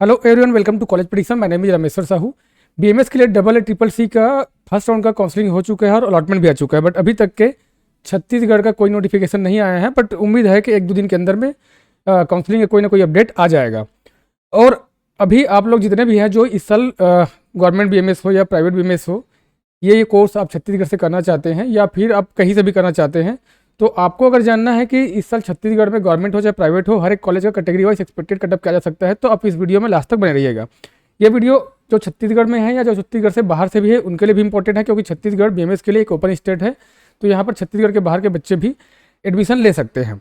Hello everyone, welcome to college prediction. My name is Rameshwar Sahu. BMS के लिए double triple C का first round का counselling हो चुका है और अलॉटमेंट भी आ चुका है, बट अभी तक के छत्तीसगढ़ का कोई नोटिफिकेशन नहीं आया है। बट उम्मीद है कि एक दो दिन के अंदर में काउंसलिंग का कोई ना कोई अपडेट आ जाएगा। और अभी आप लोग जितने भी हैं जो इस साल गवर्नमेंट बीएमएस हो या प्राइवेट बीएमएस हो, ये कोर्स आप छत्तीसगढ़ से करना चाहते हैं या फिर आप कहीं से भी करना चाहते हैं, तो आपको अगर जानना है कि इस साल छत्तीसगढ़ में गवर्नमेंट हो चाहे प्राइवेट हो, हर एक कॉलेज का कैटेगरी वाइज एक्सपेक्टेड कटअप किया जा सकता है, तो आप इस वीडियो में लास्ट तक बने रहिएगा। ये वीडियो जो छत्तीसगढ़ में है या जो छत्तीसगढ़ से बाहर से भी है उनके लिए भी इंपॉर्टेंट है, क्योंकि छत्तीसगढ़ बीएमएस के लिए एक ओपन स्टेट है, तो यहाँ पर छत्तीसगढ़ के बाहर के बच्चे भी एडमिशन ले सकते हैं।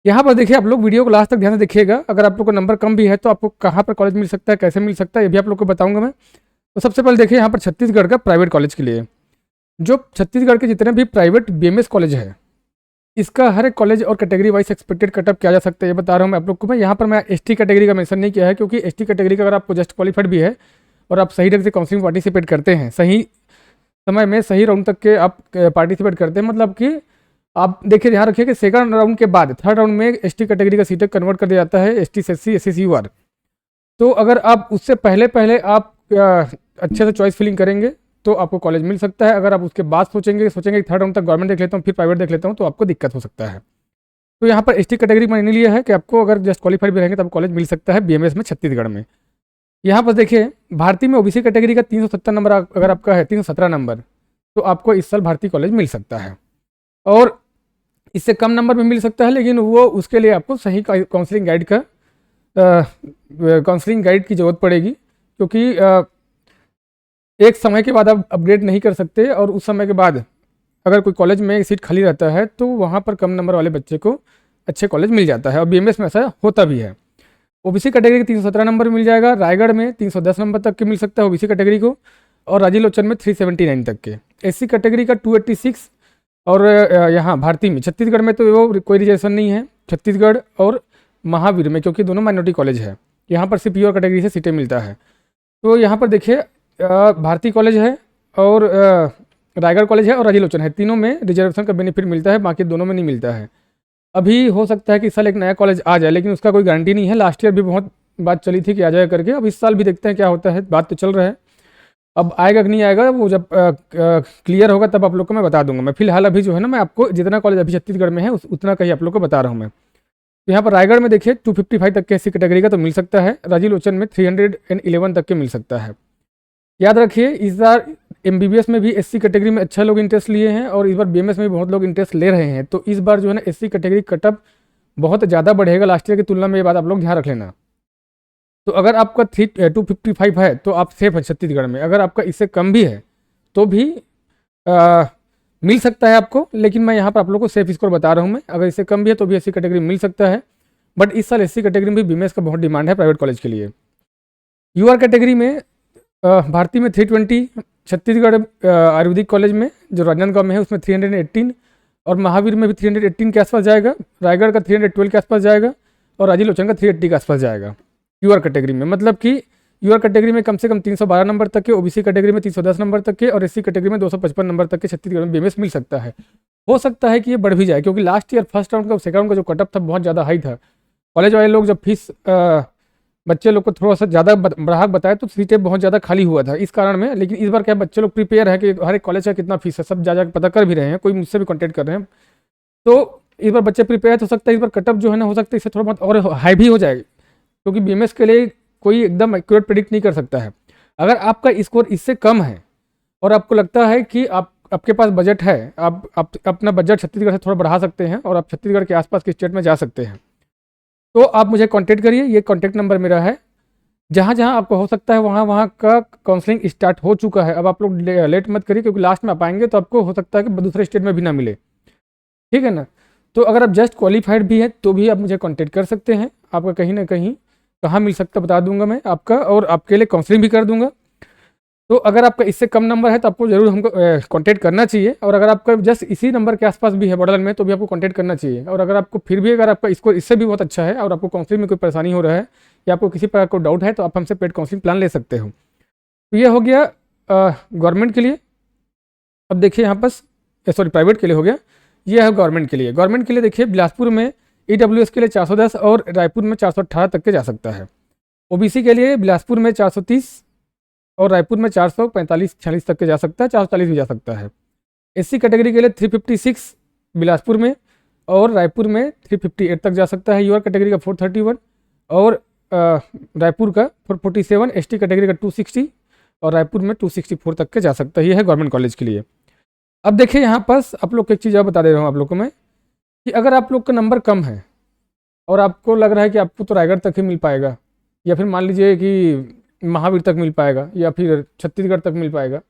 यहाँ पर देखिए, आप लोग वीडियो को लास्ट तक ध्यान से देखिएगा। अगर आप लोग का नंबर कम भी है तो आपको कहाँ पर कॉलेज मिल सकता है, कैसे मिल सकता है, ये भी आप लोग को बताऊंगा मैं। तो सबसे पहले देखिए, यहाँ पर छत्तीसगढ़ का प्राइवेट कॉलेज के लिए जो छत्तीसगढ़ के जितने भी प्राइवेट बीएमएस कॉलेज है, इसका हर एक कॉलेज और कैटेगरी वाइज एक्सपेक्टेड कटअप किया जा सकता है, ये बता रहा हूँ मैं आप लोग को। मैं यहाँ पर मैं एसटी कैटेगरी का मेंशन नहीं किया है, क्योंकि एसटी कैटेगरी का अगर आपको जस्ट क्वालिफाइड भी है और आप सही ढंग से काउंसलिंग पार्टिसिपेट करते हैं, सही समय में सही राउंड तक के आप पार्टिसिपेट करते हैं, मतलब कि आप देखिए, ध्यान रखिए कि सेकंड राउंड के बाद थर्ड राउंड में एसटी कैटेगरी का सीटें कन्वर्ट कर दिया जाता है एसटी एससी एससी यूआर। तो अगर आप उससे पहले पहले आप अच्छे से चॉइस फिलिंग करेंगे तो आपको कॉलेज मिल सकता है। अगर आप उसके बाद सोचेंगे कि थर्ड राउंड तक गवर्नमेंट देख लेता हूँ फिर प्राइवेट देख लेता हूँ, तो आपको दिक्कत हो सकता है। तो यहाँ पर एसटी कैटेगरी मैंने लिया है कि आपको अगर जस्ट क्वालिफाइड भी रहेंगे तो आपको कॉलेज मिल सकता है बीएमएस में छत्तीसगढ़ में। यहाँ पर देखिए, भारतीय में ओबीसी कैटेगरी का 370 नंबर अगर आपका है, 317 नंबर, तो आपको इस साल भारतीय कॉलेज मिल सकता है। और इससे कम नंबर भी मिल सकता है, लेकिन वो उसके लिए आपको सही काउंसलिंग गाइड की ज़रूरत पड़ेगी, क्योंकि एक समय के बाद आप अपग्रेड नहीं कर सकते, और उस समय के बाद अगर कोई कॉलेज में सीट खाली रहता है तो वहाँ पर कम नंबर वाले बच्चे को अच्छे कॉलेज मिल जाता है, और बीएमएस में ऐसा होता भी है। ओबीसी कैटेगरी के 317 नंबर मिल जाएगा, रायगढ़ में 310 नंबर तक के मिल सकता है ओबीसी कैटेगरी को, और राजीव लोचन में 379 तक के। एससी कैटेगरी का 286, और यहाँ भारतीय में छत्तीसगढ़ में तो वो कोई रिजर्वेशन नहीं है, छत्तीसगढ़ और महावीर में, क्योंकि दोनों माइनॉरिटी कॉलेज है, यहाँ पर सिर्फ यूआर कैटेगरी से सीटें मिलता है। तो यहाँ पर देखिए, भारती कॉलेज है और रायगढ़ कॉलेज है और राजीव लोचन है, तीनों में रिजर्वेशन का बेनिफिट मिलता है, बाकी दोनों में नहीं मिलता है। अभी हो सकता है कि इस साल एक नया कॉलेज आ जाए, लेकिन उसका कोई गारंटी नहीं है। लास्ट ईयर भी बहुत बात चली थी कि आ जाए करके, अब इस साल भी देखते हैं क्या होता है, बात तो चल रहा है। अब आएगा कि नहीं आएगा वो जब क्लियर होगा तब आप लोग को मैं बता दूंगा। मैं फिलहाल अभी जो है ना, मैं आपको जितना कॉलेज अभी छत्तीसगढ़ में है उतना का ही आप लोग को बता रहा हूँ मैं। तो यहाँ पर रायगढ़ में देखिए 255 तक के एससी कैटेगरी का तो मिल सकता है, राजीव लोचन में 311 तक के मिल सकता है। याद रखिए, इस बार एमबीबीएस में भी एससी कैटेगरी में अच्छा लोग इंटरेस्ट लिए हैं, और इस बार बीएमएस में भी बहुत लोग इंटरेस्ट ले रहे हैं, तो इस बार जो है ना एससी कैटेगरी कटअप बहुत ज़्यादा बढ़ेगा लास्ट ईयर की तुलना में, ये बात आप लोग ध्यान रख लेना। तो अगर आपका 255 है तो आप सेफ है छत्तीसगढ़ में, अगर आपका इससे कम भी है तो भी मिल सकता है आपको, लेकिन मैं यहाँ पर आप लोग को सेफ स्कोर बता रहा हूँ मैं। अगर इससे कम भी है तो भी एससी कैटेगरी मिल सकता है, बट इस साल एससी कैटेगरी में भी बीएमएस का बहुत डिमांड है प्राइवेट कॉलेज के लिए। यूआर कैटेगरी में भारतीय में 320, छत्तीसगढ़ आयुर्वेदिक कॉलेज में जो राजनांदगांव में है उसमें 318, और महावीर में भी 318 के आसपास जाएगा, रायगढ़ का 312 के आसपास जाएगा, और राजीव लोचन का 380 के आसपास जाएगा यूआर कैटेगरी में। मतलब कि यूआर कैटेगरी में कम से कम 312 नंबर तक के, ओबीसी कैटेगरी में 310 नंबर तक के, और एससी कैटेगरी में 255 नंबर तक के छत्तीसगढ़ में बीएमएस मिल सकता है। हो सकता है कि ये बढ़ भी जाए, क्योंकि लास्ट ईयर फर्स्ट राउंड का सेकंड राउंड का जो कटअप था बहुत ज़्यादा हाई था। कॉलेज वाले लोग जब फीस बच्चे लोग को थोड़ा सा ज़्यादा बढ़ाक बताए तो सीटें बहुत ज़्यादा खाली हुआ था इस कारण में। लेकिन इस बार क्या बच्चे लोग प्रिपेयर है कि हर एक कॉलेज का कितना फीस है, सब जा पता कर भी रहे हैं, कोई मुझसे भी कॉन्टेक्ट कर रहे हैं, तो इस बार बच्चे प्रिपेयर हो सकता है। इस बार कटअप जो है ना, हो सकता है इससे थोड़ा बहुत और हाई भी हो जाए, क्योंकि बीएमएस के लिए कोई एकदम एक्यूरेट प्रेडिक्ट नहीं कर सकता है। अगर आपका स्कोर इससे कम है और आपको लगता है कि आपके पास बजट है, आप अपना बजट छत्तीसगढ़ से थोड़ा बढ़ा सकते हैं और आप छत्तीसगढ़ के आसपास के स्टेट में जा सकते हैं, तो आप मुझे कांटेक्ट करिए। ये कांटेक्ट नंबर मेरा है। जहाँ जहाँ आपको हो सकता है वहाँ वहाँ का काउंसलिंग स्टार्ट हो चुका है। अब आप लोग लेट मत करिए, क्योंकि लास्ट में आप आएंगे तो आपको हो सकता है कि दूसरे स्टेट में भी ना मिले, ठीक है ना। तो अगर आप जस्ट क्वालिफाइड भी हैं तो भी आप मुझे कांटेक्ट कर सकते हैं। आपका कहीं ना कहीं कहाँ मिल सकता बता दूंगा मैं आपका, और आपके लिए काउंसलिंग भी कर दूंगा। तो अगर आपका इससे कम नंबर है तो आपको जरूर हमको कांटेक्ट करना चाहिए, और अगर आपका जस्ट इसी नंबर के आसपास भी है बॉर्डर में तो भी आपको कांटेक्ट करना चाहिए। और अगर आपको फिर भी अगर आपका स्कोर इससे भी बहुत अच्छा है और आपको काउंसलिंग में कोई परेशानी हो रहा है या आपको किसी प्रकार का डाउट है, तो आप हमसे पेड काउंसलिंग प्लान ले सकते हो। तो ये हो गया गवर्नमेंट के लिए। अब देखिए यहाँ पर सॉरी प्राइवेट के लिए हो गया, ये है गवर्नमेंट के लिए। गवर्नमेंट के लिए देखिए, बिलासपुर में ईडब्ल्यूएस के लिए 410 और रायपुर में 418 तक के जा सकता है। ओबीसी के लिए बिलासपुर में 430 और रायपुर में 445-46 तक के जा सकता है, 440 भी जा सकता है। एससी कैटेगरी के लिए 356 बिलासपुर में और रायपुर में 358 तक जा सकता है। यूआर कैटेगरी का 431 और रायपुर का 447, एसटी कैटेगरी का 260 और रायपुर में 264 तक के जा सकता है। ये है गवर्नमेंट कॉलेज के लिए। अब देखिए यहाँ पास आप लोग को एक चीज़ और बता दे रहा हूँ आप लोग को मैं, कि अगर आप लोग का नंबर कम है और आपको लग रहा है कि आपको तो रायगढ़ तक ही मिल पाएगा, या फिर मान लीजिए कि महावीर तक मिल पाएगा, या फिर छत्तीसगढ़ तक मिल पाएगा,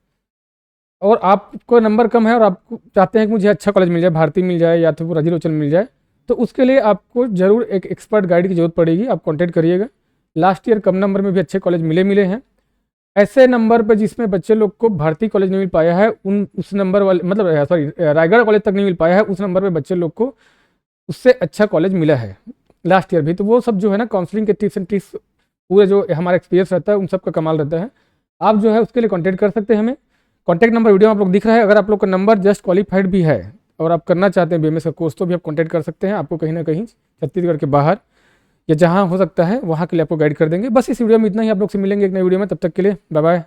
और आपको नंबर कम है और आप चाहते हैं कि मुझे अच्छा कॉलेज मिल जाए, भारती मिल जाए या तो राजीव मिल जाए, तो उसके लिए आपको ज़रूर एक एक्सपर्ट गाइड की जरूरत पड़ेगी। आप कॉन्टेक्ट करिएगा। लास्ट ईयर कम नंबर में भी अच्छे कॉलेज मिले हैं। ऐसे नंबर पर जिसमें बच्चे लोग को भारती कॉलेज नहीं मिल पाया है, उस नंबर वाले मतलब सॉरी रायगढ़ कॉलेज तक नहीं मिल पाया है, उस नंबर पे बच्चे लोग को उससे अच्छा कॉलेज मिला है लास्ट ईयर भी। तो वो सब जो है ना, काउंसलिंग के टिप्स एंड ट्रिक्स पूरे जो हमारा एक्सपीरियंस रहता है उन सब का कमाल रहता है। आप जो है उसके लिए कॉन्टेक्ट कर सकते हैं हमें। कॉन्टैक्ट नंबर वीडियो में आप लोग दिख रहा है। अगर आप लोग का नंबर जस्ट क्वालिफाइड भी है और आप करना चाहते हैं बीएमएस का कोर्स, तो भी आप कॉन्टैक्ट कर सकते हैं। आपको कहीं ना कहीं छत्तीसगढ़ के बाहर या जहाँ हो सकता है वहाँ के लिए आपको गाइड कर देंगे। बस इस वीडियो में इतना ही। आप लोग से मिलेंगे एक नई वीडियो में, तब तक के लिए बाय बाय।